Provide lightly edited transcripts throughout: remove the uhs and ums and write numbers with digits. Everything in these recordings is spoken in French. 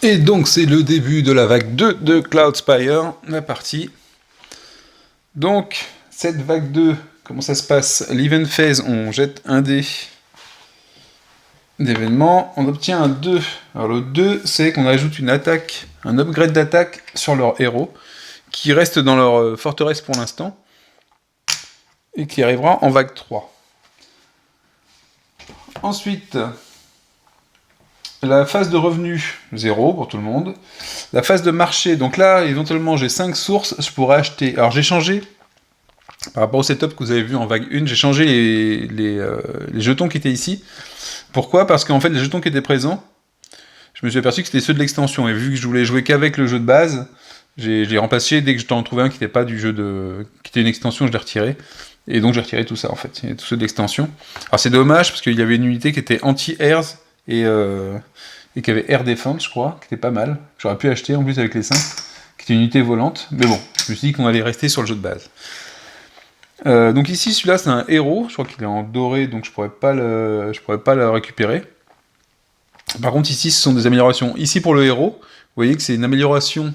Et donc c'est le début de la vague 2 de Cloudspire, la partie. Donc, cette vague 2, comment ça se passe? L'event phase, on jette un dé d'événement, on obtient un 2. Alors le 2, c'est qu'on ajoute une attaque, un upgrade d'attaque sur leur héros, qui reste dans leur forteresse pour l'instant, et qui arrivera en vague 3. Ensuite, la phase de revenu, 0 pour tout le monde. La phase de marché, donc là, éventuellement, j'ai 5 sources, je pourrais acheter. Alors j'ai changé, par rapport au setup que vous avez vu en vague 1, j'ai changé les jetons qui étaient ici. Pourquoi? Parce qu'en fait, les jetons qui étaient présents, je me suis aperçu que c'était ceux de l'extension, et vu que je voulais jouer qu'avec le jeu de base, j'ai remplacé, dès que je t'en trouvais un qui n'était pas du jeu qui était une extension, je l'ai retiré. Et donc j'ai retiré tout ça en fait, et tous ceux de l'extension. Alors c'est dommage, parce qu'il y avait une unité qui était anti-airs, et qui avait Air Defense, je crois, qui était pas mal. J'aurais pu acheter en plus avec les 5, qui était une unité volante, mais bon, je me suis dit qu'on allait rester sur le jeu de base. Donc ici, celui-là, c'est un héros, je crois qu'il est en doré, donc je pourrais pas le récupérer. Par contre, ici, ce sont des améliorations. Ici, pour le héros, vous voyez que c'est une amélioration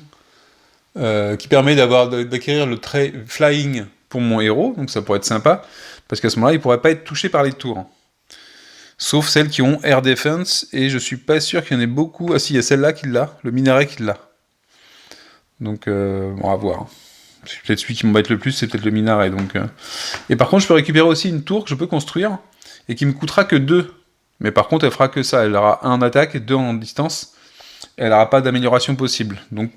qui permet d'acquérir le trait Flying pour mon héros, donc ça pourrait être sympa, parce qu'à ce moment-là, il pourrait pas être touché par les tours. Sauf celles qui ont Air Defense, et je suis pas sûr qu'il y en ait beaucoup. Ah si, il y a celle-là qui l'a, le minaret qui l'a. Donc, bon, à voir. C'est peut-être celui qui m'embête le plus, c'est peut-être le minaret. Donc, Et par contre, je peux récupérer aussi une tour que je peux construire, et qui me coûtera que 2. Mais par contre, elle fera que ça. Elle aura 1 en attaque et 2 en distance. Et elle n'aura pas d'amélioration possible. Donc,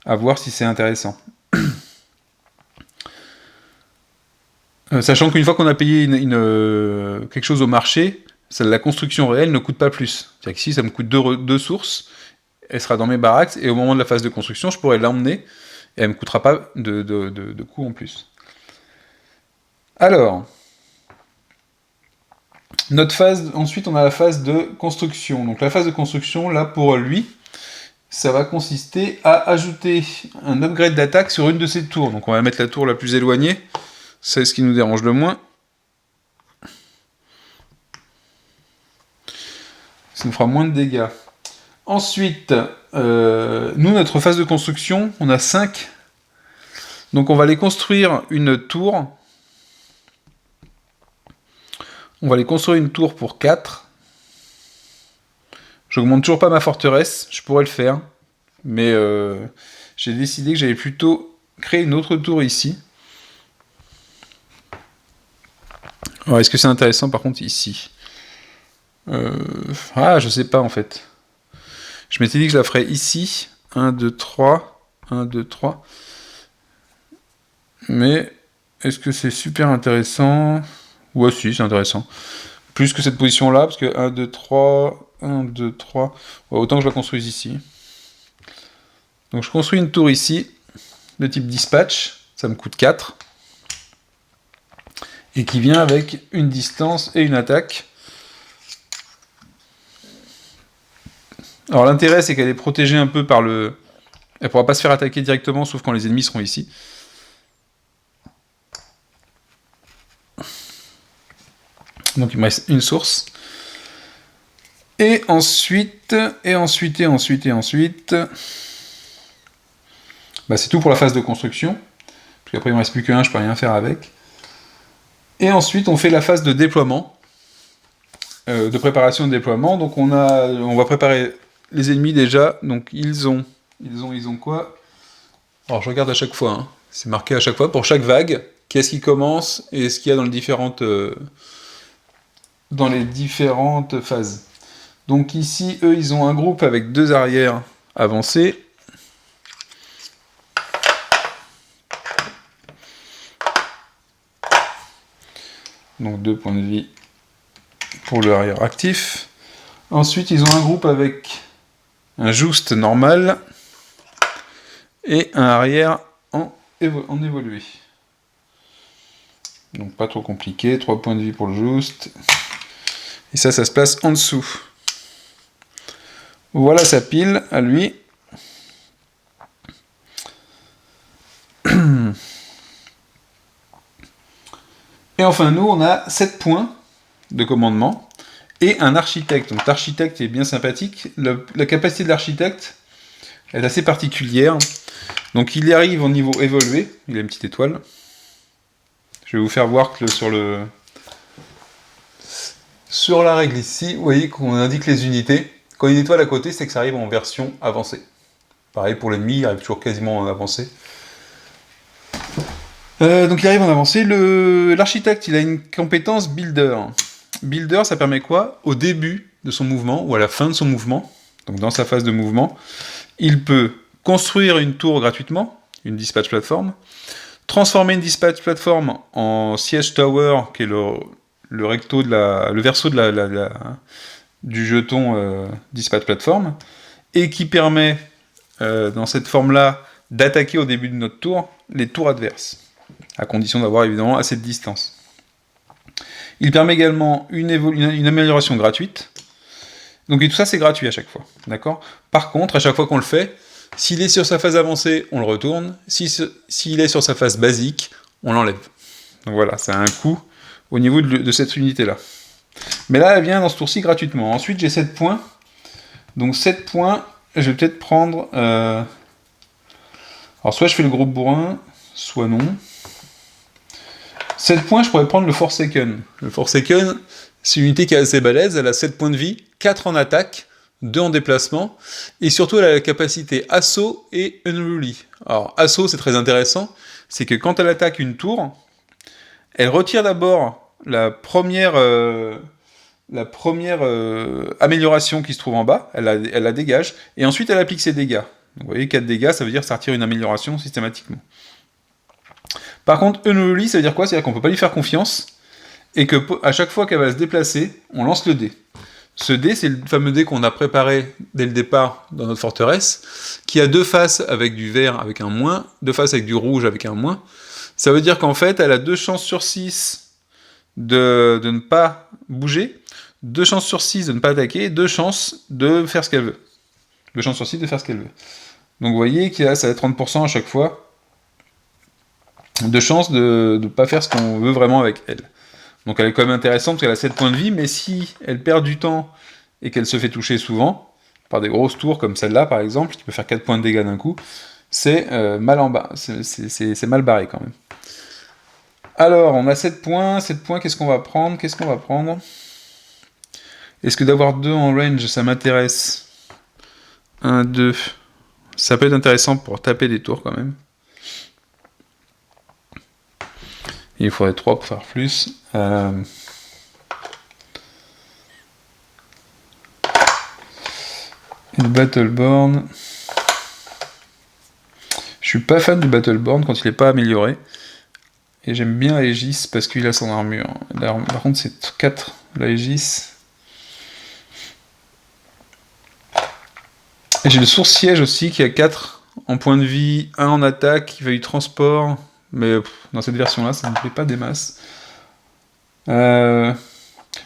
à voir si c'est intéressant. Sachant qu'une fois qu'on a payé quelque chose au marché, la construction réelle ne coûte pas plus. C'est-à-dire qu'ici, ça me coûte 2 sources, elle sera dans mes baraques, et au moment de la phase de construction, je pourrais l'emmener, et elle ne me coûtera pas de coût en plus. Alors, notre phase, ensuite on a la phase de construction. Donc la phase de construction, là, pour lui, ça va consister à ajouter un upgrade d'attaque sur une de ses tours. Donc on va mettre la tour la plus éloignée, c'est ce qui nous dérange le moins. Ça nous fera moins de dégâts. Ensuite, nous, notre phase de construction, on a 5. Donc on va aller construire une tour. On va aller construire une tour pour 4. J'augmente toujours pas ma forteresse, je pourrais le faire. Mais j'ai décidé que j'allais plutôt créer une autre tour ici. Alors, est-ce que c'est intéressant par contre ici? Je sais pas en fait. Je m'étais dit que je la ferais ici. 1, 2, 3. 1, 2, 3. Mais est-ce que c'est super intéressant? Ouais, si, c'est intéressant. Plus que cette position-là, parce que 1, 2, 3. 1, 2, 3. Ouais, autant que je la construise ici. Donc je construis une tour ici, de type dispatch. Ça me coûte 4. Et qui vient avec une distance et une attaque. Alors l'intérêt, c'est qu'elle est protégée un peu par le... Elle pourra pas se faire attaquer directement, sauf quand les ennemis seront ici. Donc il me reste une source. Et ensuite... Bah, c'est tout pour la phase de construction. Parce qu'après il me reste plus qu'un, je peux rien faire avec. Et ensuite on fait la phase de déploiement. De préparation de déploiement. Donc on va préparer les ennemis déjà. Donc ils ont quoi? Alors je regarde à chaque fois, hein. C'est marqué à chaque fois, pour chaque vague, qu'est-ce qui commence et ce qu'il y a dans les différentes phases. Donc ici, eux, ils ont un groupe avec 2 arrières avancés. Donc 2 points de vie pour le arrière actif. Ensuite, ils ont un groupe avec un juste normal et un arrière en évolué. Donc pas trop compliqué, 3 points de vie pour le juste. Et ça se place en dessous. Voilà sa pile à lui. Et enfin, nous, on a 7 points de commandement. et un architecte. Donc l'architecte est bien sympathique. La capacité de l'architecte est assez particulière. Donc il y arrive au niveau évolué, il a une petite étoile. Je vais vous faire voir que sur la règle ici, vous voyez qu'on indique les unités. Quand il y a une étoile à côté, c'est que ça arrive en version avancée. Pareil pour l'ennemi, il arrive toujours quasiment en avancée. Donc il arrive en avancée. L'architecte, il a une compétence builder. Builder, ça permet quoi? Au début de son mouvement, ou à la fin de son mouvement, donc dans sa phase de mouvement, il peut construire une tour gratuitement, une dispatch platform, transformer une dispatch platform en siege tower, qui est le recto le verso du jeton dispatch platform, et qui permet, dans cette forme-là, d'attaquer au début de notre tour les tours adverses, à condition d'avoir évidemment assez de distance. Il permet également une amélioration gratuite. Donc tout ça c'est gratuit à chaque fois, d'accord? Par contre, à chaque fois qu'on le fait, s'il est sur sa phase avancée, on le retourne. S'il est sur sa phase basique, on l'enlève. Donc voilà, ça a un coût au niveau de cette unité-là. Mais là, elle vient dans ce tour-ci gratuitement. Ensuite, j'ai 7 points. Donc 7 points, je vais peut-être prendre... Alors soit je fais le groupe bourrin, soit non. 7 points, je pourrais prendre le Forsaken. Le Forsaken, c'est une unité qui est assez balèze, elle a 7 points de vie, 4 en attaque, 2 en déplacement, et surtout elle a la capacité assaut et unruly. Alors assaut, c'est très intéressant, c'est que quand elle attaque une tour, elle retire d'abord la première amélioration qui se trouve en bas, elle la dégage, et ensuite elle applique ses dégâts. Donc, vous voyez, 4 dégâts, ça veut dire que ça retire une amélioration systématiquement. Par contre, unruly, ça veut dire quoi? C'est-à-dire qu'on ne peut pas lui faire confiance, et que à chaque fois qu'elle va se déplacer, on lance le dé. Ce dé, c'est le fameux dé qu'on a préparé dès le départ dans notre forteresse, qui a 2 faces avec du vert avec un moins, 2 faces avec du rouge avec un moins. Ça veut dire qu'en fait, elle a 2 chances sur 6 de ne pas bouger, 2 chances sur 6 de ne pas attaquer, 2 chances de faire ce qu'elle veut. 2 chances sur 6 de faire ce qu'elle veut. Donc vous voyez qu'il y a ça va être 30% à chaque fois de chance de ne pas faire ce qu'on veut vraiment avec elle. Donc elle est quand même intéressante parce qu'elle a 7 points de vie, mais si elle perd du temps et qu'elle se fait toucher souvent, par des grosses tours comme celle-là par exemple, qui peut faire 4 points de dégâts d'un coup, c'est mal en bas, c'est mal barré quand même. Alors, on a 7 points, qu'est-ce qu'on va prendre? Est-ce que d'avoir 2 en range, ça m'intéresse? 1, 2, ça peut être intéressant pour taper des tours quand même. Il faudrait 3 pour faire plus. Une Battleborn. Je suis pas fan du Battleborn quand il n'est pas amélioré. Et j'aime bien Aegis parce qu'il a son armure. Par contre, c'est 4 l'Aegis. Et j'ai le sourd-siège aussi qui a 4 en point de vie, 1 en attaque, qui va du transport. Mais dans cette version-là, ça ne me plaît pas des masses. Le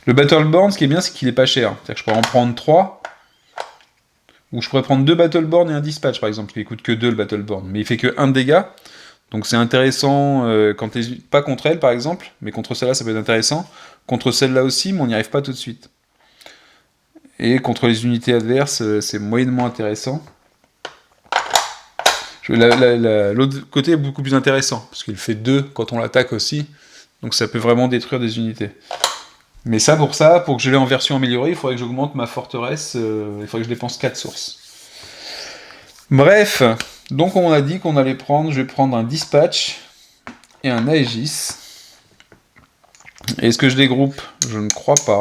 Battleborn, ce qui est bien, c'est qu'il est pas cher. C'est-à-dire que je pourrais en prendre 3. Ou je pourrais prendre 2 Battleborn et un Dispatch, par exemple, qui coûte que 2 le Battleborn. Mais il fait que 1 de dégâts. Donc c'est intéressant quand t'es pas contre elle, par exemple. Mais contre celle-là, ça peut être intéressant. Contre celle-là aussi, mais on n'y arrive pas tout de suite. Et contre les unités adverses, c'est moyennement intéressant. L'autre côté est beaucoup plus intéressant, parce qu'il fait 2 quand on l'attaque aussi, donc ça peut vraiment détruire des unités. Mais ça, pour que je l'ai en version améliorée, il faudrait que j'augmente ma forteresse, il faudrait que je dépense 4 sources. Bref, donc on a dit qu'on allait prendre, je vais prendre un Dispatch et un Aegis. Est-ce que je dégroupe? Je ne crois pas.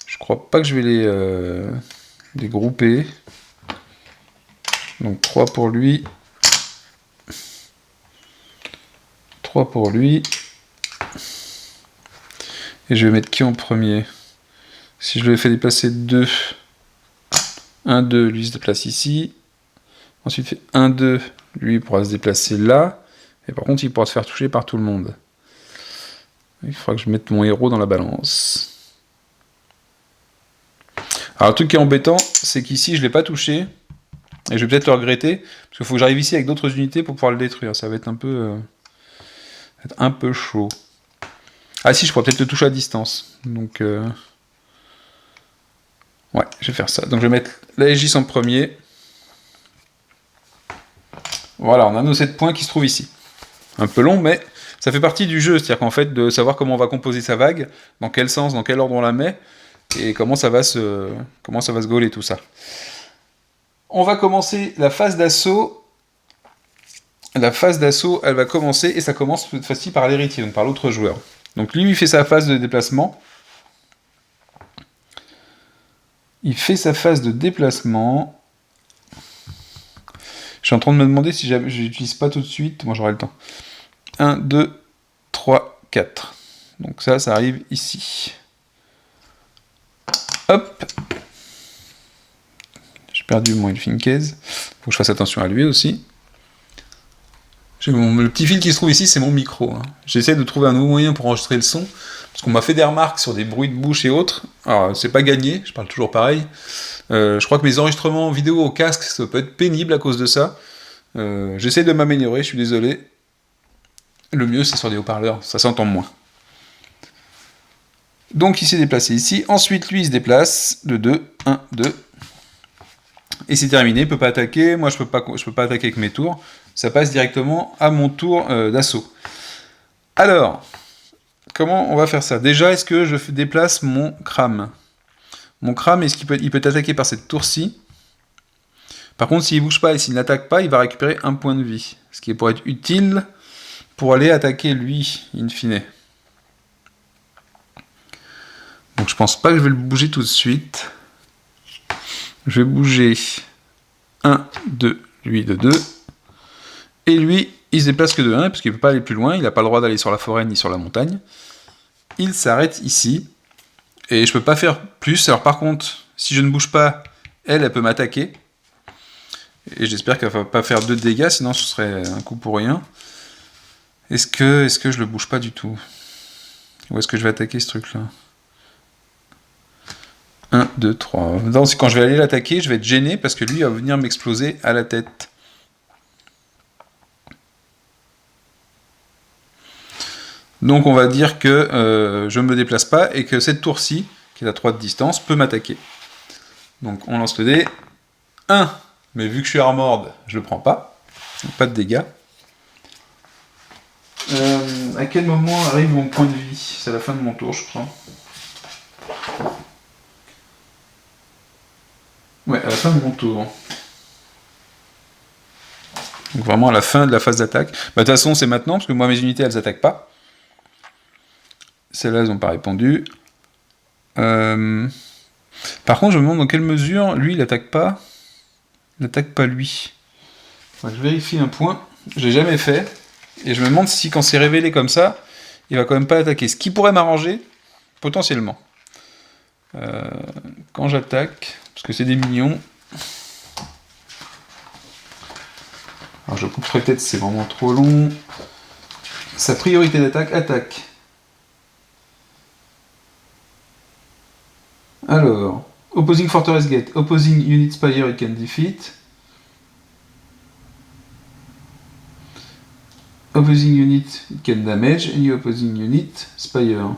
Je crois pas que je vais les dégrouper. Donc 3 pour lui. 3 pour lui. Et je vais mettre qui en premier? Si je le fais déplacer 2. 1, 2, lui se déplace ici. Ensuite, fait 1, 2, lui pourra se déplacer là. Et par contre, il pourra se faire toucher par tout le monde. Il faudra que je mette mon héros dans la balance. Alors, le truc qui est embêtant, c'est qu'ici, je ne l'ai pas touché. Et je vais peut-être le regretter, parce qu'il faut que j'arrive ici avec d'autres unités pour pouvoir le détruire. Ça va être un peu chaud. Ah si, je pourrais peut-être le toucher à distance. Donc, ouais, je vais faire ça. Donc je vais mettre l'Aegis en premier. Voilà, on a nos 7 points qui se trouvent ici. Un peu long, mais ça fait partie du jeu. C'est-à-dire qu'en fait, de savoir comment on va composer sa vague, dans quel sens, dans quel ordre on la met, et comment ça va se gauler tout ça. On va commencer la phase d'assaut. La phase d'assaut, elle va commencer, et ça commence cette fois-ci par l'héritier, donc par l'autre joueur. Donc lui, il fait sa phase de déplacement. Il fait sa phase de déplacement. Je suis en train de me demander si je n'utilise pas tout de suite. Moi, j'aurai le temps. 1, 2, 3, 4. Donc ça arrive ici. Hop. J'ai perdu mon Elfinkez. Faut que je fasse attention à lui aussi. Le petit fil qui se trouve ici, c'est mon micro. Hein. J'essaie de trouver un nouveau moyen pour enregistrer le son. Parce qu'on m'a fait des remarques sur des bruits de bouche et autres. Alors, c'est pas gagné, je parle toujours pareil. Je crois que mes enregistrements vidéo au casque, ça peut être pénible à cause de ça. J'essaie de m'améliorer, je suis désolé. Le mieux, c'est sur des haut-parleurs, ça s'entend moins. Donc, il s'est déplacé ici. Ensuite, lui, il se déplace de 2, 1, 2. Et c'est terminé, il peut pas attaquer. Moi, je peux pas attaquer avec mes tours. Ça passe directement à mon tour d'assaut. Alors, comment on va faire ça? Déjà, est-ce que je déplace mon Kram? Mon Kram, est-ce qu'il peut être attaqué par cette tour-ci? Par contre, s'il bouge pas et s'il n'attaque pas, il va récupérer un point de vie. Ce qui pourrait être utile pour aller attaquer lui, in fine. Donc je pense pas que je vais le bouger tout de suite. Je vais bouger 1, 2, lui de 2. Et lui, il se déplace que de 1, parce qu'il ne peut pas aller plus loin, il n'a pas le droit d'aller sur la forêt ni sur la montagne. Il s'arrête ici. Et je peux pas faire plus. Alors par contre, si je ne bouge pas, elle peut m'attaquer. Et j'espère qu'elle va pas faire 2 de dégâts, sinon ce serait un coup pour rien. Est-ce que je le bouge pas du tout? Où est-ce que je vais attaquer ce truc-là? 1, 2, 3. Non, c'est quand je vais aller l'attaquer, je vais être gêné parce que lui il va venir m'exploser à la tête. Donc on va dire que je ne me déplace pas et que cette tour-ci, qui est à 3 de distance, peut m'attaquer. Donc on lance le dé. 1, mais vu que je suis armored, je le prends pas. Donc pas de dégâts. À quel moment arrive mon point de vie? C'est à la fin de mon tour, je crois. Ouais, à la fin de mon tour. Donc vraiment à la fin de la phase d'attaque. Bah, de toute façon, c'est maintenant, parce que moi, mes unités, elles attaquent pas. Celles-là, elles n'ont pas répondu. Par contre, je me demande dans quelle mesure, lui, il n'attaque pas. Il n'attaque pas lui. Enfin, je vérifie un point. Je l'ai jamais fait. Et je me demande si, quand c'est révélé comme ça, il va quand même pas l'attaquer. Ce qui pourrait m'arranger, potentiellement. Quand j'attaque, parce que c'est des minions. Alors je couperai peut-être, c'est vraiment trop long. Sa priorité d'attaque, attaque. Alors, opposing fortress gate, opposing unit spire it can defeat. Opposing unit it can damage, any opposing unit spire.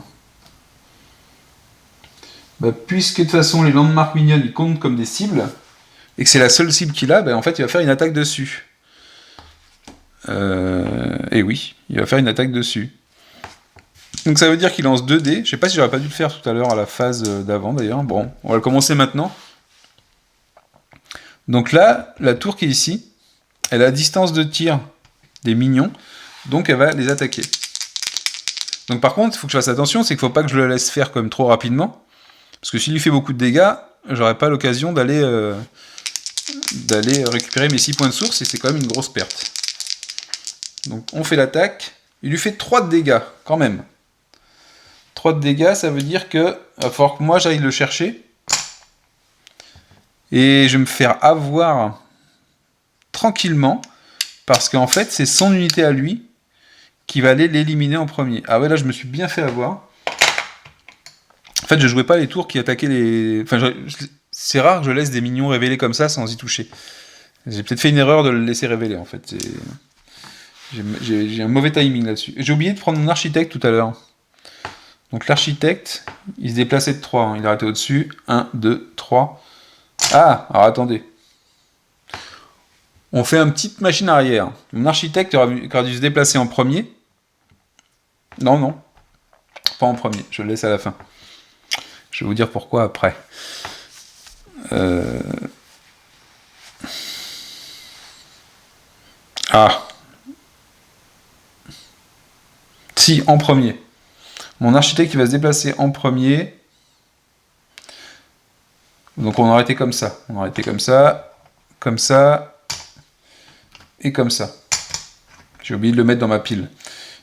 Bah, puisque de toute façon les landmarks minions ils comptent comme des cibles, et que c'est la seule cible qu'il a, bah, en fait il va faire une attaque dessus. Et oui, il va faire une attaque dessus. Donc ça veut dire qu'il lance 2 dés. Je sais pas si j'aurais pas dû le faire tout à l'heure à la phase d'avant d'ailleurs. Bon, on va le commencer maintenant. Donc là, la tour qui est ici, elle a la distance de tir des minions, donc elle va les attaquer. Donc par contre, il faut que je fasse attention, c'est qu'il faut pas que je le laisse faire comme trop rapidement, parce que s'il lui fait beaucoup de dégâts, j'aurai pas l'occasion d'aller récupérer mes 6 points de source, et c'est quand même une grosse perte. Donc on fait l'attaque, il lui fait 3 de dégâts, quand même. 3 de dégâts, ça veut dire que il va falloir que moi j'aille le chercher. Et je vais me faire avoir tranquillement, parce qu'en fait, c'est son unité à lui qui va aller l'éliminer en premier. Ah ouais, là, je me suis bien fait avoir. En fait, je jouais pas les tours qui attaquaient les... Enfin, c'est rare que je laisse des minions révélés comme ça sans y toucher. J'ai peut-être fait une erreur de le laisser révéler, en fait. J'ai un mauvais timing là-dessus. J'ai oublié de prendre mon architecte tout à l'heure. Donc l'architecte, il se déplaçait de 3, hein. Il arrêtait au-dessus. 1, 2, 3. Ah, alors attendez. On fait une petite machine arrière. Mon architecte aurait dû se déplacer en premier. Non, non. Pas en premier, je le laisse à la fin. Je vais vous dire pourquoi après. Ah. Si, en premier. Mon architecte, il va se déplacer en premier. Donc on aurait été comme ça. On aurait été comme ça, et comme ça. J'ai oublié de le mettre dans ma pile.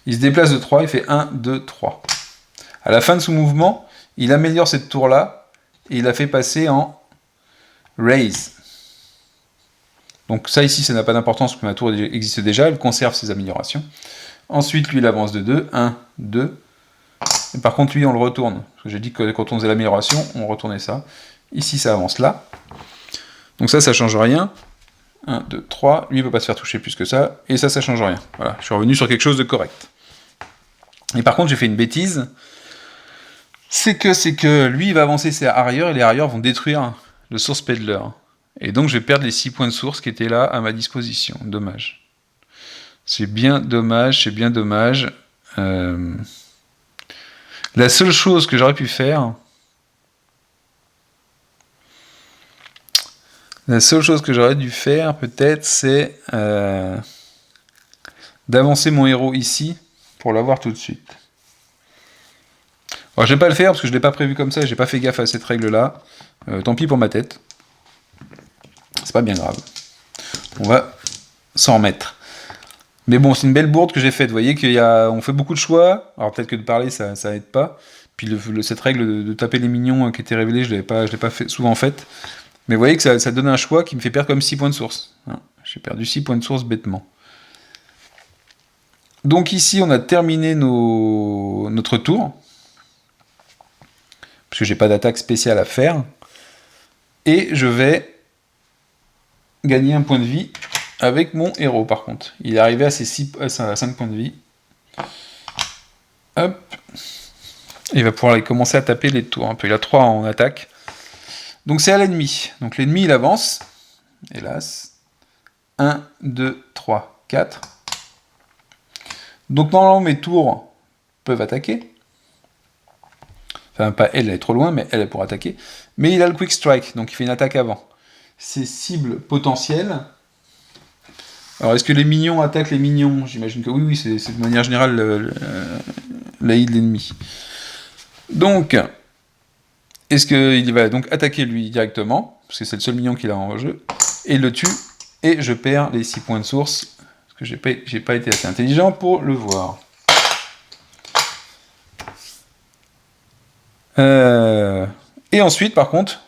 Il se déplace de 3, il fait 1, 2, 3. À la fin de ce mouvement, il améliore cette tour-là, et il la fait passer en raise. Donc ça ici, ça n'a pas d'importance, parce que ma tour existe déjà, elle conserve ses améliorations. Ensuite, lui, il avance de 2, 1, 2. Et par contre, lui, on le retourne. Parce que j'ai dit que quand on faisait l'amélioration, on retournait ça. Ici, ça avance là. Donc ça change rien. 1, 2, 3. Lui, il ne peut pas se faire toucher plus que ça. Et ça change rien. Voilà, je suis revenu sur quelque chose de correct. Et par contre, j'ai fait une bêtise. C'est que lui, il va avancer ses arrières, et les arrières vont détruire le source peddler. Et donc, je vais perdre les 6 points de source qui étaient là à ma disposition. Dommage. C'est bien dommage, c'est bien dommage. La seule chose que j'aurais pu faire... La seule chose que j'aurais dû faire, peut-être, c'est d'avancer mon héros ici pour l'avoir tout de suite. Alors, je vais pas le faire parce que je l'ai pas prévu comme ça et j'ai pas fait gaffe à cette règle-là. Tant pis pour ma tête. C'est pas bien grave. On va s'en remettre. Mais bon, c'est une belle bourde que j'ai faite. Vous voyez on fait beaucoup de choix. Alors peut-être que de parler, ça aide pas. Puis cette règle de taper les minions qui était révélée, je l'ai pas souvent faite. Mais vous voyez que ça donne un choix qui me fait perdre comme 6 points de source. Hein, j'ai perdu 6 points de source bêtement. Donc ici, on a terminé notre tour. Parce que j'ai pas d'attaque spéciale à faire. Et je vais gagner un point de vie avec mon héros, par contre. Il est arrivé à 5 points de vie. Hop. Il va pouvoir commencer à taper les tours un peu. Il a 3 en attaque. Donc c'est à l'ennemi. Donc l'ennemi, il avance. Hélas. 1, 2, 3, 4. Donc normalement, mes tours peuvent attaquer. Enfin, pas elle est trop loin, mais elle est pour attaquer. Mais il a le quick strike, donc il fait une attaque avant. Ses cibles potentielles. Alors, est-ce que les minions attaquent les minions? J'imagine que oui, c'est de manière générale la heal de l'ennemi. Donc, est-ce qu'il va donc attaquer lui directement, parce que c'est le seul minion qu'il a en jeu, et il le tue, et je perds les 6 points de source, parce que j'ai pas été assez intelligent pour le voir. Et ensuite, par contre,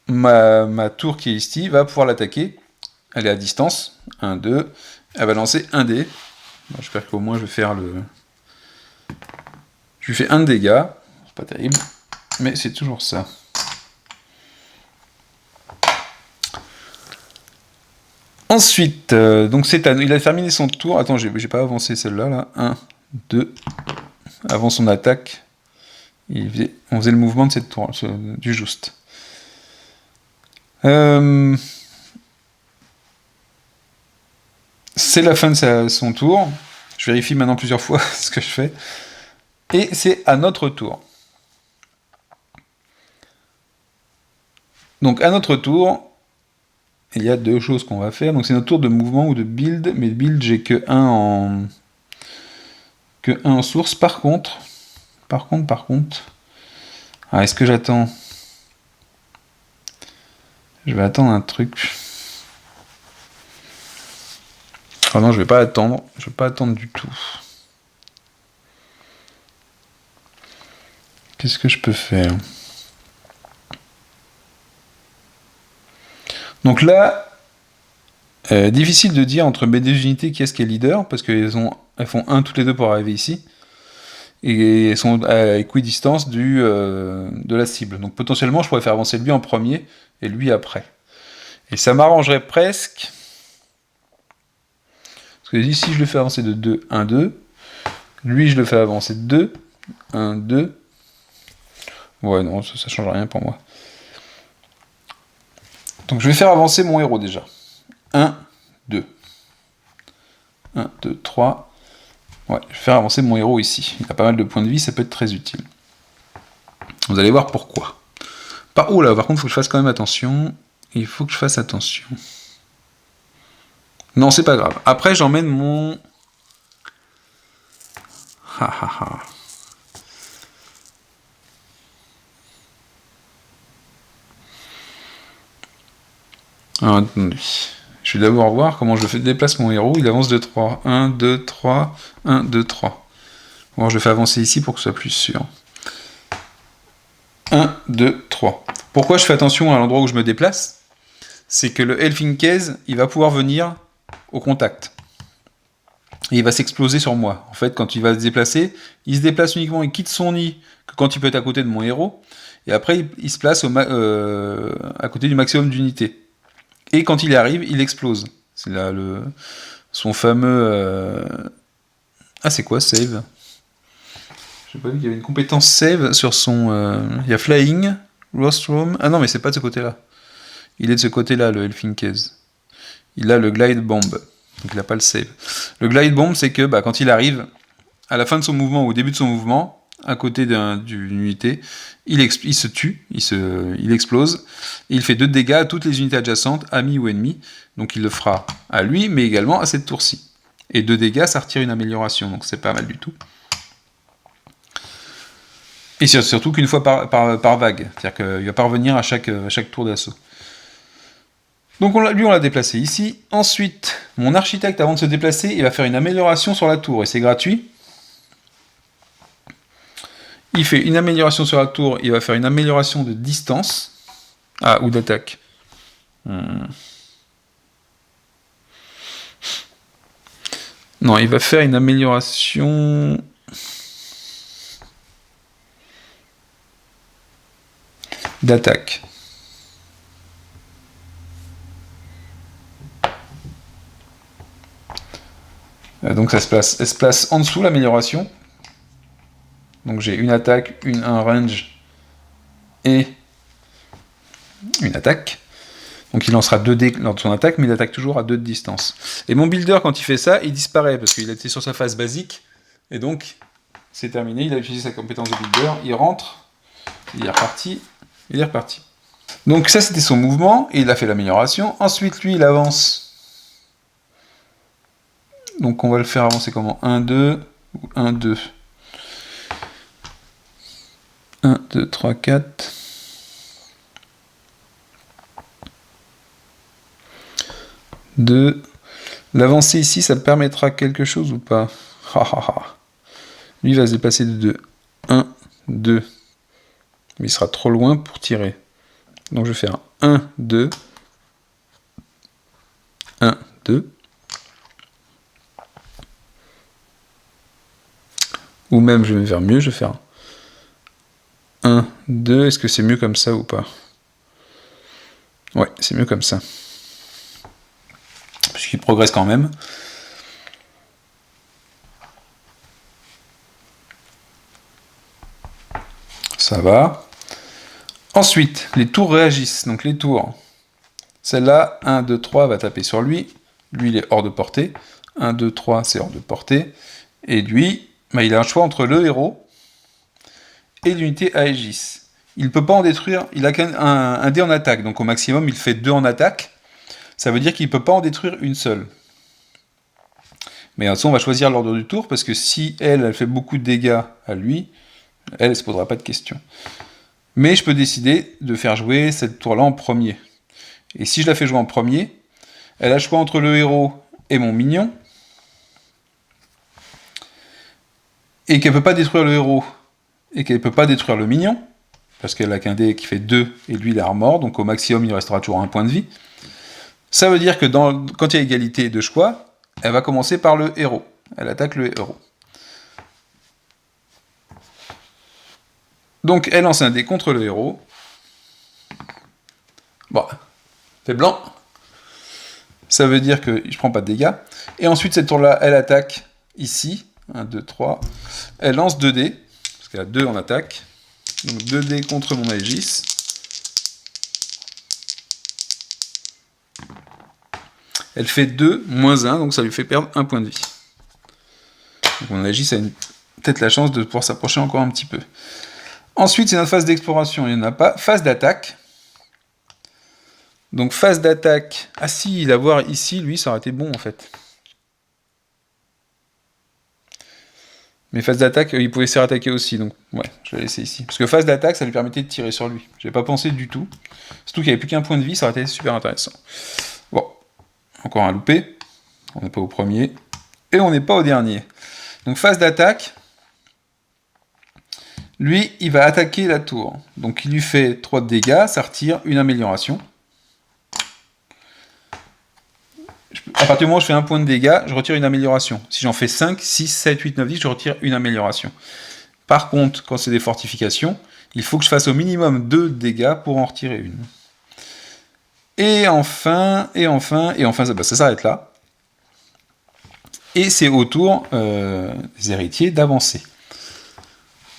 ma tour qui est ici va pouvoir l'attaquer. Elle est à distance. 1, 2. Elle va lancer un dé. Bon, j'espère qu'au moins je vais faire je lui fais 1 de dégâts. C'est pas terrible. Mais c'est toujours ça. Ensuite, donc il a terminé son tour. Attends, j'ai pas avancé celle-là. Là. 1, 2. Avant son attaque, on faisait le mouvement de cette tour, du juste. C'est la fin de son tour. Je vérifie maintenant plusieurs fois ce que je fais. Et c'est à notre tour. Donc à notre tour, il y a 2 choses qu'on va faire. Donc c'est notre tour de mouvement ou de build. Mais build, j'ai que 1 en source. Par contre. Ah, est-ce que j'attends? Je vais attendre un truc. Ah non, je vais pas attendre. Je vais pas attendre du tout. Qu'est-ce que je peux faire? Donc là, difficile de dire entre mes 2 unités qui est-ce qui est leader, parce qu'elles font 1 toutes les 2 pour arriver ici. Et elles sont à équidistance de la cible. Donc potentiellement, je pourrais faire avancer lui en premier et lui après. Et ça m'arrangerait presque. Parce que ici, je le fais avancer de 2, 1, 2. Lui, je le fais avancer de 2, 1, 2. Ouais, non, ça change rien pour moi. Donc je vais faire avancer mon héros déjà. 1, 2. 1, 2, 3. Ouais, je vais faire avancer mon héros ici. Il a pas mal de points de vie, ça peut être très utile. Vous allez voir pourquoi. Oh là, par contre, il faut que je fasse quand même attention. Il faut que je fasse attention. Non, c'est pas grave. Après, j'emmène mon... Ha ha ha. Alors, attendez. Je vais d'abord voir comment je déplace mon héros. Il avance de 3. 1, 2, 3. 1, 2, 3. Bon, je vais faire avancer ici pour que ce soit plus sûr. 1, 2, 3. Pourquoi je fais attention à l'endroit où je me déplace? C'est que le Helfinkez, il va pouvoir venir au contact. Et il va s'exploser sur moi. En fait, quand il va se déplacer, il se déplace uniquement, il quitte son nid que quand il peut être à côté de mon héros. Et après, il se place à côté du maximum d'unités. Et quand il y arrive, il explose. C'est là son fameux... Ah, c'est quoi, save? J'ai pas vu qu'il y avait une compétence save sur son... Il y a Flying, Rostrum... Ah non, mais c'est pas de ce côté-là. Il est de ce côté-là, le Helfinkez. Il a le Glide Bomb. Donc il n'a pas le save. Le Glide Bomb, c'est que quand il arrive, à la fin de son mouvement ou au début de son mouvement, à côté d'une unité, il se tue, il explose, et il fait 2 dégâts à toutes les unités adjacentes, amis ou ennemis. Donc il le fera à lui, mais également à cette tour-ci. Et 2 dégâts, ça retire une amélioration, donc c'est pas mal du tout. Et surtout qu'une fois par vague, c'est-à-dire qu'il va pas revenir à chaque tour d'assaut. Donc lui, on l'a déplacé ici. Ensuite, mon architecte, avant de se déplacer, il va faire une amélioration sur la tour, et c'est gratuit. Il fait une amélioration sur la tour, il va faire une amélioration de distance. Ah, ou d'attaque. Non, il va faire une amélioration... d'attaque. Donc elle se place en dessous l'amélioration. Donc j'ai une attaque, un range et une attaque. Donc il lancera 2 dés lors de son attaque, mais il attaque toujours à 2 de distance. Et mon builder, quand il fait ça, il disparaît, parce qu'il était sur sa phase basique, et donc c'est terminé, il a utilisé sa compétence de builder, il rentre, il est reparti. Donc ça c'était son mouvement, et il a fait l'amélioration. Ensuite lui il avance. Donc on va le faire avancer comment? 1, 2, ou 1, 2. 1, 2, 3, 4. 2. L'avancer ici, ça permettra quelque chose ou pas? Lui, il va se déplacer de 2. 1, 2. Mais il sera trop loin pour tirer. Donc je vais faire 1, 2. 1, 2. Ou même, je vais faire mieux, je vais faire 1, 2. Est-ce que c'est mieux comme ça ou pas? Ouais, c'est mieux comme ça. Puisqu'il progresse quand même. Ça va. Ensuite, les tours réagissent. Donc les tours. Celle-là, 1, 2, 3 va taper sur lui. Lui, il est hors de portée. 1, 2, 3, c'est hors de portée. Et lui, il a un choix entre le héros et l'unité Aegis. Il ne peut pas en détruire. Il a qu'un dé en attaque. Donc au maximum, il fait 2 en attaque. Ça veut dire qu'il ne peut pas en détruire une seule. Mais de toute façon, on va choisir l'ordre du tour, parce que si elle fait beaucoup de dégâts à lui, elle ne se posera pas de questions. Mais je peux décider de faire jouer cette tour-là en premier. Et si je la fais jouer en premier, elle a le choix entre le héros et mon mignon, et qu'elle ne peut pas détruire le héros, et qu'elle ne peut pas détruire le mignon, parce qu'elle a qu'un dé qui fait 2, et lui il est armor, donc au maximum il restera toujours 1 point de vie. Ça veut dire que quand il y a égalité de choix, elle va commencer par le héros. Elle attaque le héros. Donc elle lance un dé contre le héros. Bon, fait blanc. Ça veut dire que je prends pas de dégâts. Et ensuite, cette tour-là, elle attaque ici. 1, 2, 3. Elle lance 2 dés, parce qu'elle a 2 en attaque. Donc 2D contre mon Aegis. Elle fait 2, moins 1, donc ça lui fait perdre 1 point de vie. Donc mon Aegis a peut-être la chance de pouvoir s'approcher encore un petit peu. Ensuite, c'est notre phase d'exploration, il n'y en a pas. Phase d'attaque. Donc phase d'attaque... Ah si, l'avoir ici, lui, ça aurait été bon en fait. Mais phase d'attaque, il pouvait se faire attaquer aussi, donc ouais, je vais laisser ici. Parce que phase d'attaque, ça lui permettait de tirer sur lui. J'avais pas pensé du tout. Surtout qu'il n'y avait plus qu'un point de vie, ça aurait été super intéressant. Bon, encore un loupé. On n'est pas au premier. Et on n'est pas au dernier. Donc phase d'attaque, lui, il va attaquer la tour. Donc il lui fait 3 de dégâts, ça retire une amélioration. À partir du moment où je fais un point de dégâts, je retire une amélioration. Si j'en fais 5, 6, 7, 8, 9, 10, je retire une amélioration. Par contre, quand c'est des fortifications, il faut que je fasse au minimum 2 dégâts pour en retirer une. Et enfin, ça s'arrête là. Et c'est au tour des héritiers d'avancer.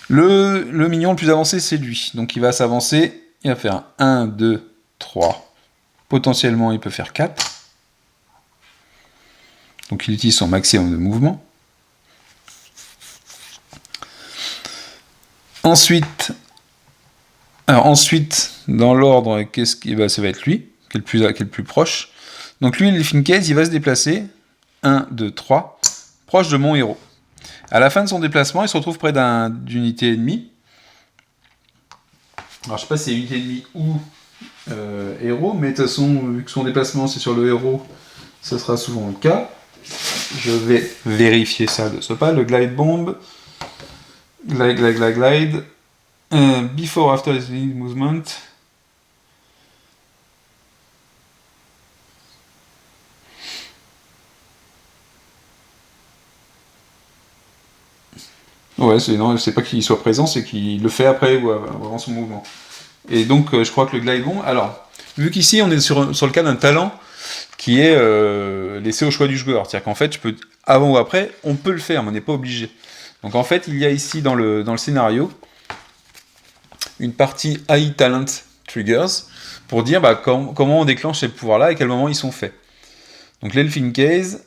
Le mignon le plus avancé, c'est lui. Donc il va s'avancer, il va faire 1, 2, 3. Potentiellement, il peut faire 4. Donc il utilise son maximum de mouvement. Ensuite, dans l'ordre, ça va être lui, qui est le plus proche. Donc lui, le Fincase, il va se déplacer. 1, 2, 3, proche de mon héros. À la fin de son déplacement, il se retrouve près d'unité ennemie. Alors je sais pas si c'est unité ennemie ou héros, mais de toute façon, vu que son déplacement c'est sur le héros, ce sera souvent le cas. Je vais vérifier ça de ce pas. Le glide bomb. Glide. Before after this movement. Ouais, c'est pas qu'il soit présent, c'est qu'il le fait après ou avant son mouvement. Et donc, je crois que le glide bomb. Alors, vu qu'ici on est sur le cas d'un talent qui est laissé au choix du joueur. C'est-à-dire qu'en fait, avant ou après, on peut le faire, mais on n'est pas obligé. Donc en fait, il y a ici dans le scénario une partie AI Talent Triggers pour dire comment on déclenche ces pouvoirs-là et à quel moment ils sont faits. Donc l'Elfin Case,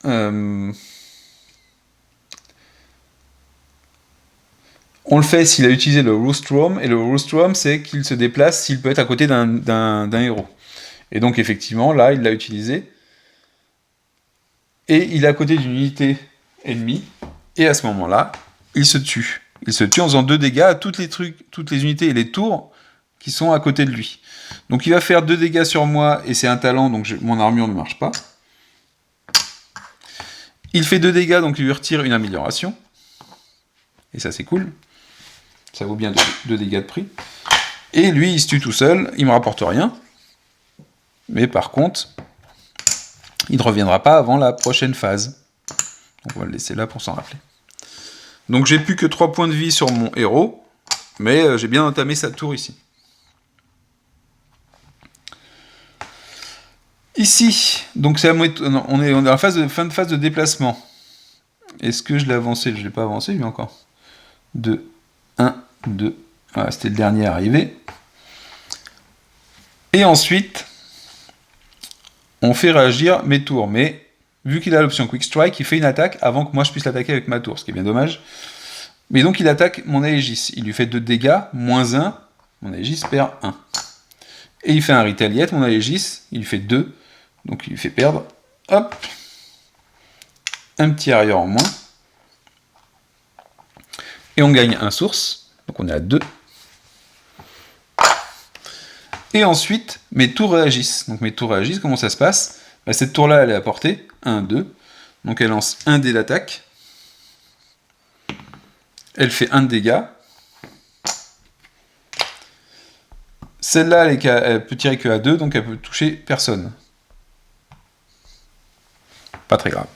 on le fait s'il a utilisé le Roostrom, et le Roostrom, c'est qu'il se déplace s'il peut être à côté d'un héros. Et donc effectivement, là, il l'a utilisé, et il est à côté d'une unité ennemie, et à ce moment-là, il se tue. Il se tue en faisant 2 dégâts à toutes les unités et les tours qui sont à côté de lui. Donc il va faire 2 dégâts sur moi, et c'est un talent, donc mon armure ne marche pas. Il fait 2 dégâts, donc il lui retire une amélioration. Et ça, c'est cool. Ça vaut bien 2 dégâts de prix. Et lui, il se tue tout seul, il me rapporte rien. Mais par contre, il ne reviendra pas avant la prochaine phase. Donc on va le laisser là pour s'en rappeler. Donc j'ai plus que 3 points de vie sur mon héros, mais j'ai bien entamé sa tour ici. Ici, donc on est dans la fin de phase de déplacement. Est-ce que je l'ai avancé? Je ne l'ai pas avancé lui encore. 2, 1, 2. Voilà, c'était le dernier arrivé. Et ensuite, on fait réagir mes tours. Mais vu qu'il a l'option Quick Strike, il fait une attaque avant que moi je puisse l'attaquer avec ma tour, ce qui est bien dommage. Mais donc il attaque mon Aegis. Il lui fait 2 dégâts, moins 1. Mon Aegis perd 1. Et il fait un Retaliate, mon Aegis. Il lui fait 2. Donc il lui fait perdre, hop, un petit arrière en moins. Et on gagne un source. Donc on est à 2. Et ensuite, mes tours réagissent. Donc mes tours réagissent, comment ça se passe? Cette tour-là, elle est à portée. 1, 2. Donc elle lance 1 dé d'attaque. Elle fait 1 de dégâts. Celle-là, elle peut tirer que à 2, donc elle peut toucher personne. Pas très grave.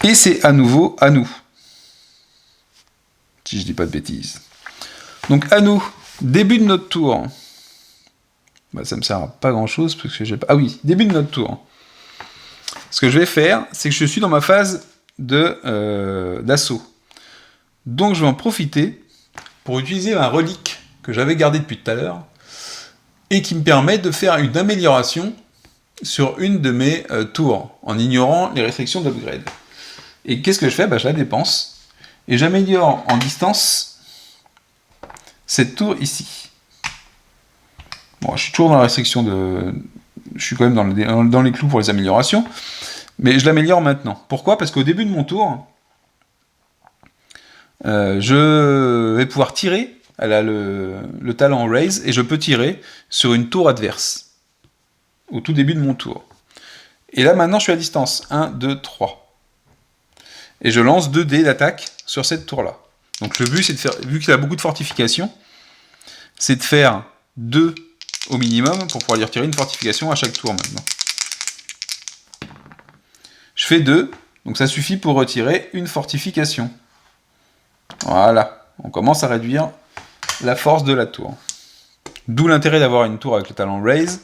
Et c'est à nouveau à nous. Si je dis pas de bêtises. Donc à nous, début de notre tour. Ça me sert à pas grand chose parce que j'ai pas. Ah oui, début de notre tour. Ce que je vais faire, c'est que je suis dans ma phase d'assaut. Donc je vais en profiter pour utiliser un relique que j'avais gardé depuis tout à l'heure, et qui me permet de faire une amélioration sur une de mes tours, en ignorant les restrictions d'upgrade. Et qu'est-ce que je fais ? Je la dépense, et j'améliore en distance cette tour ici. Bon, je suis toujours dans la restriction de... Je suis quand même dans les clous pour les améliorations, mais je l'améliore maintenant. Pourquoi ? Parce qu'au début de mon tour, je vais pouvoir tirer, elle a le talent Raise, et je peux tirer sur une tour adverse, au tout début de mon tour. Et là, maintenant, je suis à distance. 1, 2, 3. Et je lance 2 dés d'attaque sur cette tour-là. Donc le but, c'est de faire, vu qu'il a beaucoup de fortifications, c'est de faire 2 au minimum pour pouvoir lui retirer une fortification à chaque tour maintenant. Je fais 2, donc ça suffit pour retirer une fortification. Voilà, on commence à réduire la force de la tour. D'où l'intérêt d'avoir une tour avec le talent Raise,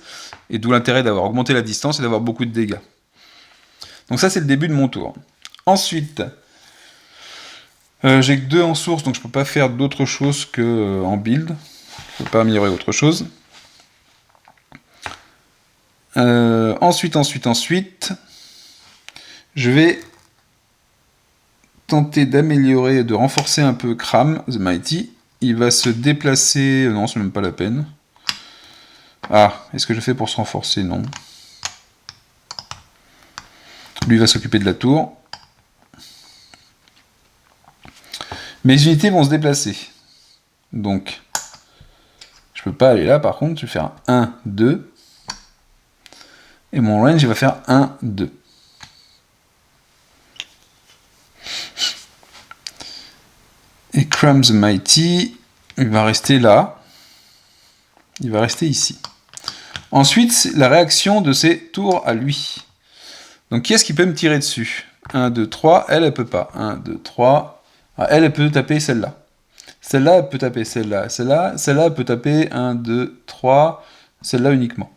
et d'où l'intérêt d'avoir augmenté la distance et d'avoir beaucoup de dégâts. Donc ça, c'est le début de mon tour. Ensuite, j'ai que 2 en source, donc je peux pas faire d'autre chose que en build. Je peux pas améliorer autre chose. Ensuite, je vais tenter d'améliorer, de renforcer un peu Cram, The Mighty. Il va se déplacer... Non, c'est même pas la peine. Ah, est-ce que je fais pour se renforcer ? Non. Lui va s'occuper de la tour. Mes unités vont se déplacer. Donc, je peux pas aller là, par contre, je vais faire 1, 2. Et mon range, il va faire 1, 2. Et Cram the Mighty, il va rester là. Il va rester ici. Ensuite, c'est la réaction de ces tours à lui. Donc, qui est-ce qui peut me tirer dessus ? 1, 2, 3. Elle peut pas. 1, 2, 3. Ah, elle peut taper celle-là. Celle-là, elle peut taper celle-là. Celle-là, elle peut taper 1, 2, 3. Celle-là uniquement.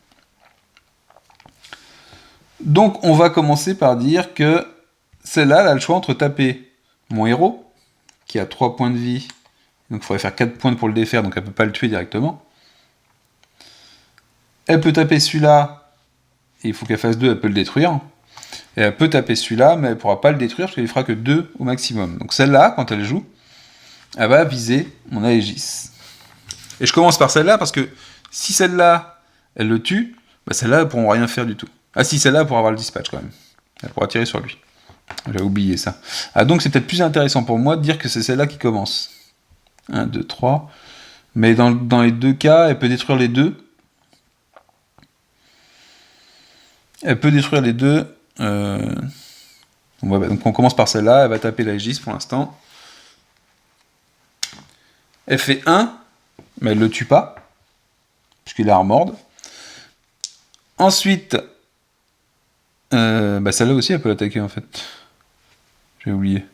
Donc, on va commencer par dire que celle-là, elle a le choix entre taper mon héros, qui a 3 points de vie, donc il faudrait faire 4 points pour le défaire, donc elle ne peut pas le tuer directement. Elle peut taper celui-là, et il faut qu'elle fasse 2, elle peut le détruire. Et elle peut taper celui-là, mais elle ne pourra pas le détruire, parce qu'elle ne fera que 2 au maximum. Donc celle-là, quand elle joue, elle va viser mon Aegis. Et je commence par celle-là, parce que si celle-là, elle le tue, celle-là, elle ne pourra rien faire du tout. Ah si, celle-là, elle pourra avoir le dispatch quand même. Elle pourra tirer sur lui. J'avais oublié ça. Ah, donc c'est peut-être plus intéressant pour moi de dire que c'est celle-là qui commence. 1, 2, 3. Mais dans les deux cas, elle peut détruire les deux. Elle peut détruire les deux. Donc on commence par celle-là. Elle va taper l'Aegis pour l'instant. Elle fait 1, mais elle ne le tue pas. Puisqu'il est armored. Ensuite, celle-là aussi, elle peut l'attaquer en fait. J'ai oublié.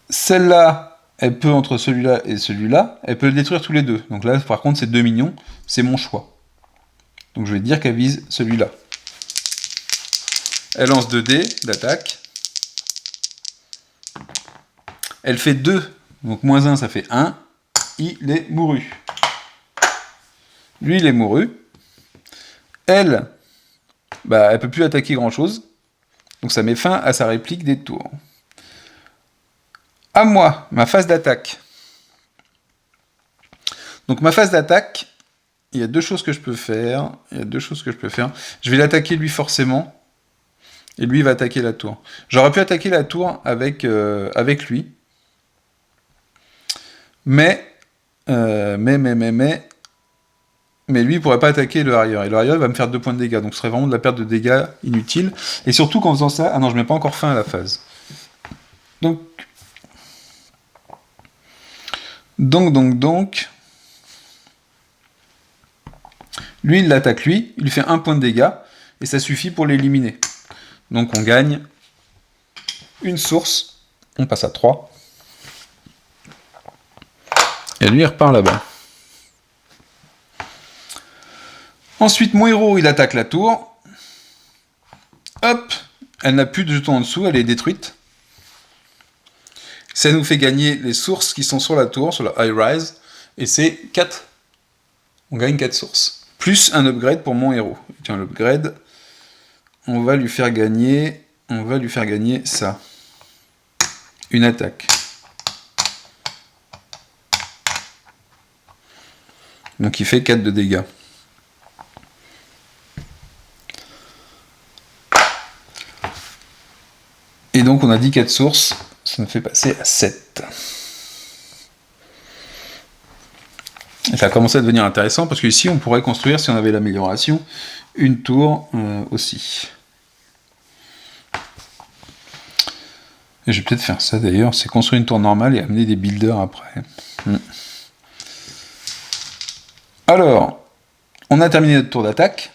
Celle-là, elle peut entre celui-là et celui-là, elle peut le détruire tous les deux. Donc là, par contre, c'est 2 mignons, c'est mon choix. Donc je vais dire qu'elle vise celui-là. Elle lance 2 dés d'attaque. Elle fait 2, donc moins 1, ça fait 1. Il est mouru. Lui, il est mouru. Elle, elle peut plus attaquer grand-chose. Donc ça met fin à sa réplique des tours. À moi, ma phase d'attaque. Donc ma phase d'attaque, il y a 2 choses que je peux faire. Je vais l'attaquer lui forcément. Et lui va attaquer la tour. J'aurais pu attaquer la tour avec lui. Mais lui, il pourrait pas attaquer le Harrier. Et le Harrier va me faire 2 points de dégâts. Donc ce serait vraiment de la perte de dégâts inutile. Et surtout qu'en faisant ça... Ah non, je mets pas encore fin à la phase. Donc... Lui, il l'attaque lui. Il lui fait 1 point de dégâts. Et ça suffit pour l'éliminer. Donc on gagne une source. On passe à 3. Et lui, il repart là-bas. Ensuite, mon héros, il attaque la tour. Hop, elle n'a plus de jetons en dessous, elle est détruite. Ça nous fait gagner les sources qui sont sur la tour, sur la high rise, et c'est 4. On gagne 4 sources. Plus un upgrade pour mon héros. Tiens, l'upgrade, on va lui faire gagner ça. Une attaque. Donc il fait 4 de dégâts. Et donc on a dit 4 sources, ça nous fait passer à 7. Et ça a commencé à devenir intéressant parce qu'ici on pourrait construire, si on avait l'amélioration, une tour aussi. Et je vais peut-être faire ça d'ailleurs, c'est construire une tour normale et amener des builders après. Alors, on a terminé notre tour d'attaque.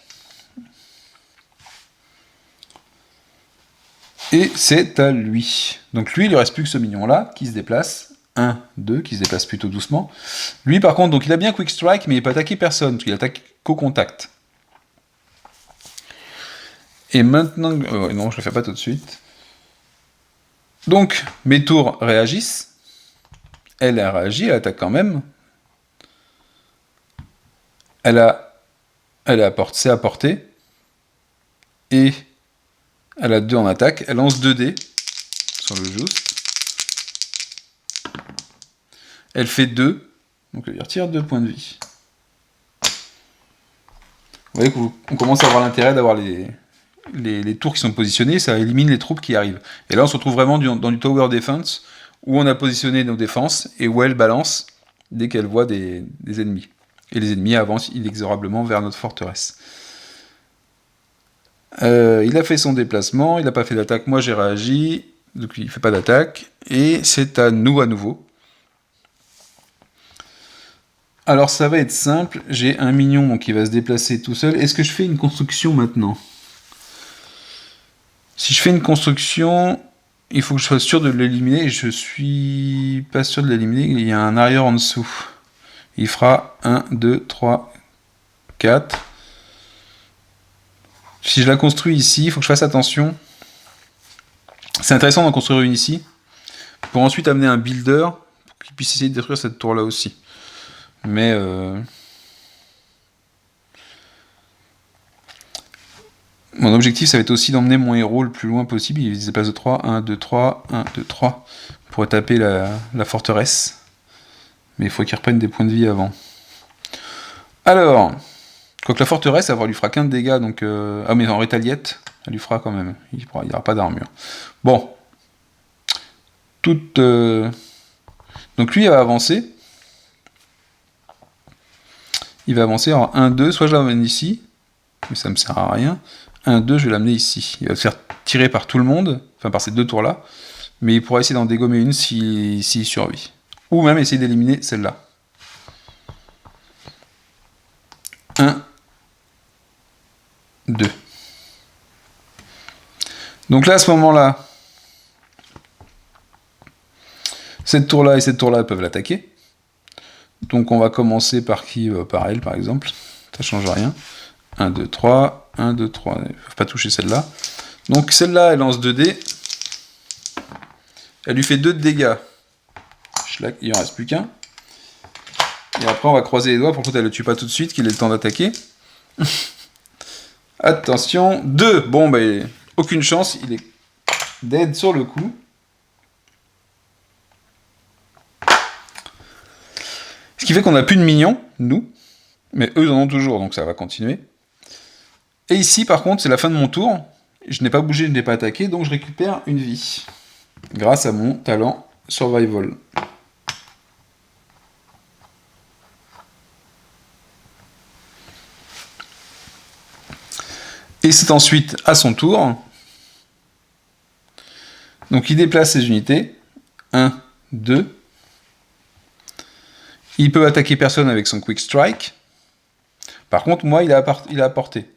Et c'est à lui. Donc lui, il ne reste plus que ce mignon-là, qui se déplace. 1, 2, qui se déplace plutôt doucement. Lui, par contre, donc il a bien Quick Strike, mais il ne peut attaquer personne, parce qu'il attaque qu'au contact. Et maintenant... non, je ne le fais pas tout de suite. Donc, mes tours réagissent. Elle a réagi, elle attaque quand même. C'est à portée. Et elle a 2 en attaque. Elle lance 2 dés sur le juste. Elle fait 2. Donc elle retire 2 points de vie. Vous voyez qu'on commence à avoir l'intérêt d'avoir les tours qui sont positionnés. Ça élimine les troupes qui arrivent. Et là on se retrouve vraiment dans du tower defense où on a positionné nos défenses et où elle balance dès qu'elle voit des ennemis. Et les ennemis avancent inexorablement vers notre forteresse. Il a fait son déplacement, il n'a pas fait d'attaque, moi j'ai réagi, donc il ne fait pas d'attaque, et c'est à nous à nouveau. Alors ça va être simple, j'ai un mignon donc il va se déplacer tout seul. Est-ce que je fais une construction maintenant? Si je fais une construction, il faut que je sois sûr de l'éliminer, et je suis pas sûr de l'éliminer, il y a un arrière en dessous. Il fera 1, 2, 3, 4. Si je la construis ici, il faut que je fasse attention. C'est intéressant d'en construire une ici, pour ensuite amener un builder, pour qu'il puisse essayer de détruire cette tour-là aussi. Mais... mon objectif, ça va être aussi d'emmener mon héros le plus loin possible. Il se déplace de 3, 1, 2, 3, 1, 2, 3, pour taper la forteresse. Mais il faut qu'il reprenne des points de vie avant. Alors, quoique la forteresse, elle lui fera qu'un de dégâts, donc... Ah, mais en rétaliette, elle lui fera quand même. Il n'y aura pas d'armure. Bon. Donc lui, il va avancer. Il va avancer en 1, 2, soit je l'amène ici, mais ça me sert à rien. 1, 2, je vais l'amener ici. Il va se faire tirer par tout le monde, enfin par ces 2 tours-là, mais il pourra essayer d'en dégommer une s'il survit. Ou même essayer d'éliminer celle-là. 1, 2. Donc là, à ce moment-là, cette tour-là et cette tour-là peuvent l'attaquer. Donc on va commencer par qui? Par elle, par exemple. Ça change rien. 1, 2, 3. 1, 2, 3. Ils ne peuvent pas toucher celle-là. Donc celle-là, elle lance 2 dés. Elle lui fait 2 de dégâts. Il en reste plus qu'un. Et après, on va croiser les doigts pour qu'elle ne le tue pas tout de suite, qu'il ait le temps d'attaquer. Attention. 2. Bon, ben, aucune chance. Il est dead sur le coup. Ce qui fait qu'on n'a plus de minions, nous. Mais eux, ils en ont toujours, donc ça va continuer. Et ici, par contre, c'est la fin de mon tour. Je n'ai pas bougé, je n'ai pas attaqué, donc je récupère une vie. Grâce à mon talent Survival. Et c'est ensuite à son tour. Donc il déplace ses unités. 1, 2. Il peut attaquer personne avec son Quick Strike. Par contre, moi, il a à portée.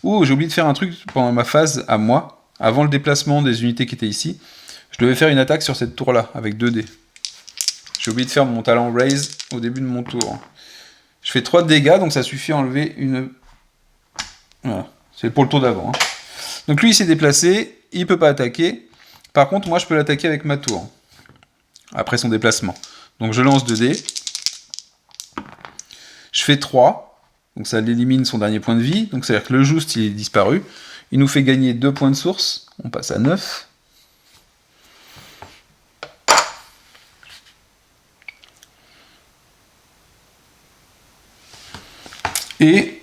Ouh, j'ai oublié de faire un truc pendant ma phase à moi. Avant le déplacement des unités qui étaient ici, je devais faire une attaque sur cette tour-là, avec 2 dés. J'ai oublié de faire mon talent Raise au début de mon tour. Je fais 3 de dégâts, donc ça suffit à enlever une... Voilà, c'est pour le tour d'avant. Hein. Donc lui, il s'est déplacé, il peut pas attaquer. Par contre, moi, je peux l'attaquer avec ma tour. après son déplacement. Donc je lance 2 dés. Je fais 3. Donc ça l'élimine son dernier point de vie. Donc c'est-à-dire que le Just, il est disparu. Il nous fait gagner 2 points de source. On passe à 9. Et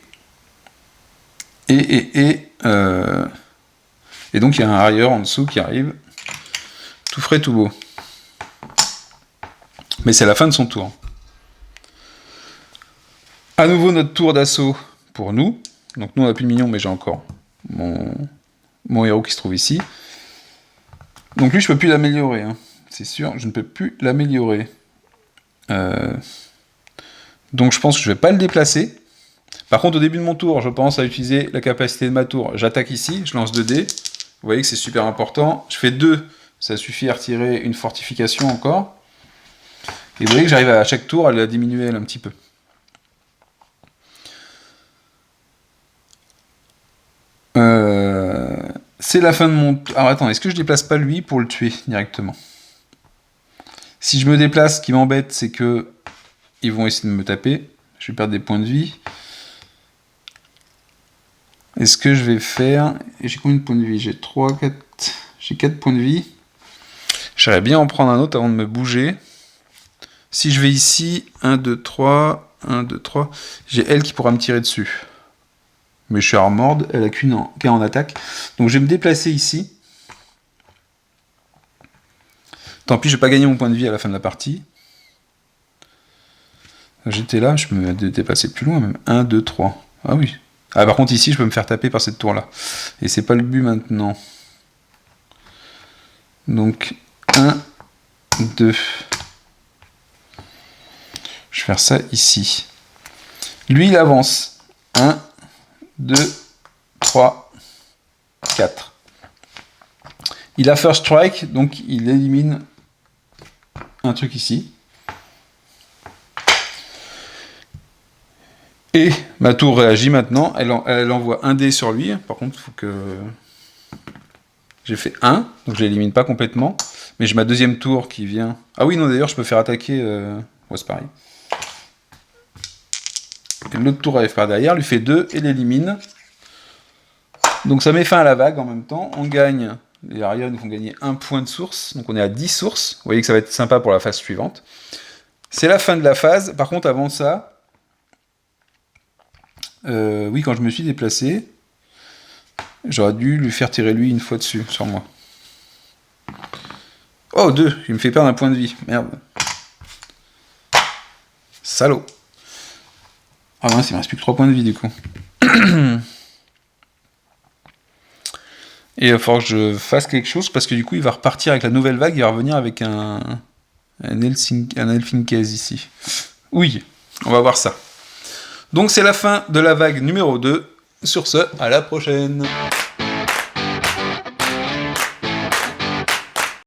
donc il y a un arrière en dessous qui arrive. Tout frais, tout beau. Mais c'est la fin de son tour. À nouveau notre tour d'assaut pour nous. Donc nous on n'a plus de minions, mais j'ai encore mon héros qui se trouve ici. Donc lui je peux plus l'améliorer. Hein. C'est sûr, je ne peux plus l'améliorer. Donc je pense que je vais pas le déplacer. Par contre au début de mon tour, je pense à utiliser la capacité de ma tour. J'attaque ici, je lance 2 dés. Vous voyez que c'est super important. Je fais 2, ça suffit à retirer une fortification encore. Et vous voyez que j'arrive à chaque tour à la diminuer un petit peu. C'est la fin de mon... Alors attends, est-ce que je déplace pas lui pour le tuer directement? Si je me déplace, ce qui m'embête, c'est que ils vont essayer de me taper. Je vais perdre des points de vie. Est-ce que je vais faire... J'ai combien de points de vie? J'ai 3, 4... J'ai 4 points de vie. J'aimerais bien en prendre un autre avant de me bouger. Si je vais ici, 1, 2, 3, 1, 2, 3, j'ai elle qui pourra me tirer dessus. Mais je suis armored, elle a qu'un en attaque. Donc je vais me déplacer ici. Tant pis, je vais pas gagner mon point de vie à la fin de la partie. J'étais là, je peux me déplacer plus loin même. 1, 2, 3. Ah oui. Ah par contre ici, je peux me faire taper par cette tour-là. Et c'est pas le but maintenant. Donc 1, 2. Je vais faire ça ici. Lui, il avance. 1, 2, 3, 4. Il a First Strike, donc il élimine un truc ici. Et ma tour réagit maintenant. Elle envoie un dé sur lui. Par contre, il faut que... J'ai fait 1, donc je l'élimine pas complètement. Mais j'ai ma deuxième tour qui vient... Ah oui, non, d'ailleurs, je peux faire attaquer... Ouais, c'est pareil. Et l'autre tour arrive par derrière, lui fait 2 et l'élimine. Donc ça met fin à la vague en même temps. On gagne, les arrières nous font gagner 1 point de source. Donc on est à 10 sources. Vous voyez que ça va être sympa pour la phase suivante. C'est la fin de la phase. Par contre, avant ça, oui, quand je me suis déplacé, j'aurais dû lui faire tirer lui une fois dessus, sur moi. Oh, 2, il me fait perdre un point de vie. Merde. Salaud. Ah mince, il me reste plus que 3 points de vie du coup. Et il va falloir que je fasse quelque chose parce que du coup il va repartir avec la nouvelle vague, il va revenir avec un Elfin Case ici. Oui, on va voir ça. Donc c'est la fin de la vague numéro 2. Sur ce, à la prochaine.